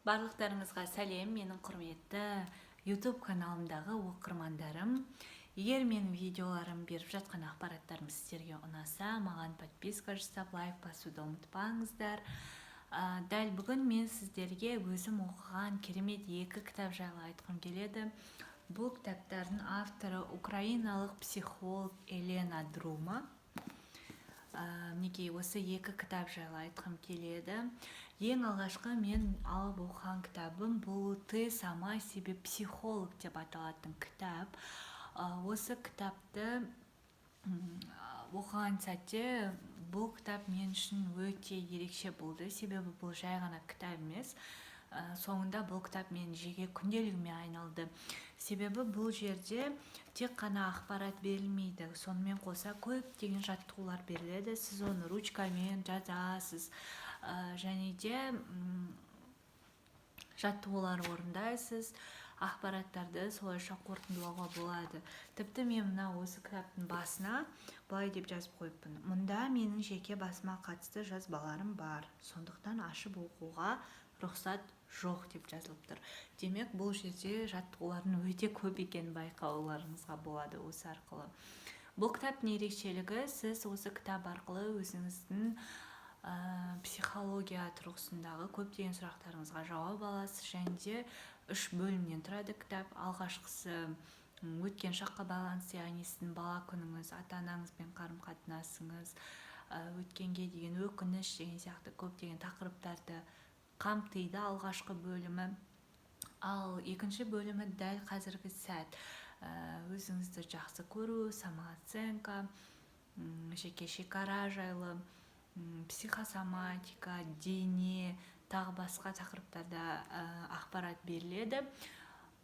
Барлықтарыңызға сәлем, менің құрметті YouTube каналымдағы оқырмандарым. Егер менің видеоларым беріп жатқан ақпараттарым сіздерге ұнаса, маған подписка жасап, лайк басуды ұмытпаңыздар. Дәл бүгін мен сіздерге өзім оқыған керемет екі кітап жайлы айтқым келеді. Бұл кітаптардың авторы украиналық психолог Елена Друма. Мінекей осы екі кітап жайлы айтқым келеді. Ең алғашқы мен алып оқыған кітабым бұл «Ты сама себе психолог» деп аталатын кітап. Осы кітапты оқыған сәтте бұл кітап мен үшін өте ерекше болды. Себебі бұл жай ғана кітап емес. Соңында бұл кітап мен жеке күнделігіме айналды. Себебі бұл жерде тек қана ақпарат берілмейді. Сонымен қоса көптеген жаттығулар беріледі. Сіз оны ручкамен жазасыз. Және де жаттығулар орындайсыз. Ақпараттарды солайша қорытындылауға болады. Тіпті мен мына осы кітаптың басына былай деп жазып қойыппын. Мұнда менің жеке басыма қатысты жазбаларым бар. Сондықтан ашып оқуға рұқсат жоқ деп жазылып тұр. Демек, бұл жерде жаттығулардың өте көп екенін байқауларыңызға болады осы арқылы. Бұл кітаптың ерекшелігі, сіз осы кітап арқылы өзіңіздің психология тұрғысындағы көптеген сұрақтарыңызға жауап аласыз. Және де 3 бөлімнен тұрады кітап. Алғашқысы өткен шаққа байланысты, яғни сіздің бала күніңіз, ата-анаңызбен қарым-қатынасыңыз, өткенге деген өкініш деген сияқты көптеген тақырыптарды қамтиды алғашқы бөлімі. Ал екінші бөлімі дәл қазіргі сәт. Өзіңізді жақсы көру, самооценка, жеке шекара жайлы, психосоматика, дене, тағы басқа тақырыптарда ақпарат беріледі.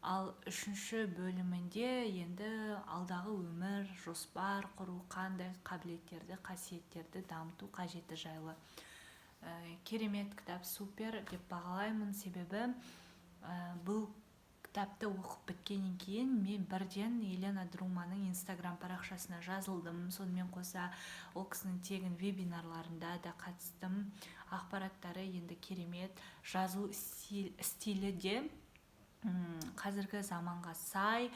Ал үшінші бөлімінде енді алдағы өмір, жоспар құру, қандай қабілеттерді, қасиеттерді дамыту қажеті жайлы. Керемет кітап, супер деп бағалаймын. Себебі бұл кітапты оқып біткеннен кейін мен бірден Елена Друманың инстаграм парақшасына жазылдым. Сонымен қоса ол кісінің тегін вебинарларында да қатыстым. Ақпараттары енді керемет. Жазу стилі де қазіргі заманға сай,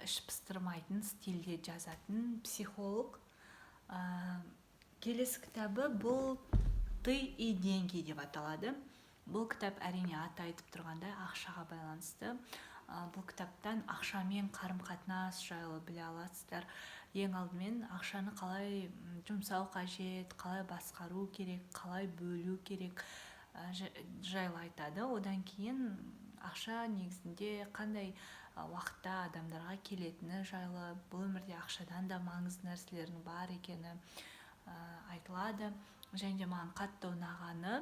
іш пыстырмайтын стильде жазатын психолог. Келесі кітабы бұл «Ты и деньги» деп аталады. Бұл кітап әрине аты айтып тұрғандай ақшаға байланысты. Бұл кітаптан ақшамен қарым-қатынас жайлы біле аласыздар. Ең алдымен ақшаны қалай жұмсау қажет, қалай басқару керек, қалай бөлу керек жайлы айтады. Одан кейін ақша негізінде қандай уақытта адамдарға келетіні жайлы, бұл өмірде ақшадан да маңызды нәрселердің бар екені айтылады. Және де маған қатты ұнағаны,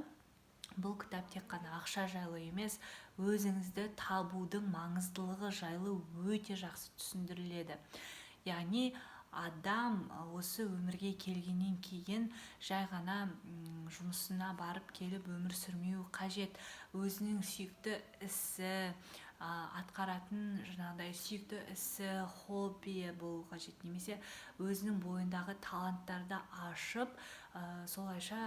бұл кітап тек қана ақша жайлы емес, өзіңізді табудың маңыздылығы жайлы өте жақсы түсіндіріледі. Яғни адам осы өмірге келгеннен кейін жай ғана жұмысына барып келіп өмір сүрмеу қажет. Өзінің сүйікті ісі, атқаратын жаңағыдай сүйікті ісі, хоббиі болу қажет. Немесе өзінің бойындағы таланттарды ашып, солайша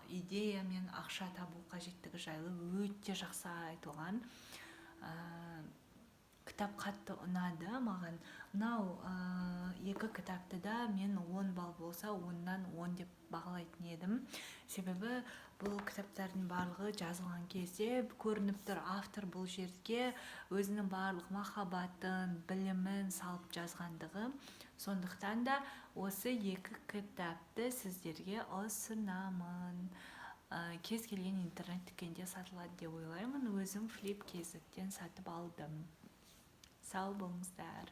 идея мен ақша табу қажеттігі жайлы өте жақсы айтылған. Кітап қатты ұнады маған. Мынау екі кітапты да мен 10 балл болса 10-нан 10 деп бағалайтын едім. Себебі бұл кітаптардың барлығы жазылған кезде көрініп тұр, автор бұл жерге өзінің барлық махаббатын, білімін салып жазғандығы. Сондықтан да осы екі кітапты сіздерге ұсынамын. Кез келген интернет дүкенде сатылады деп ойлаймын. Өзім Flip KZ'тен сатып алдым. Сау болыңыздар.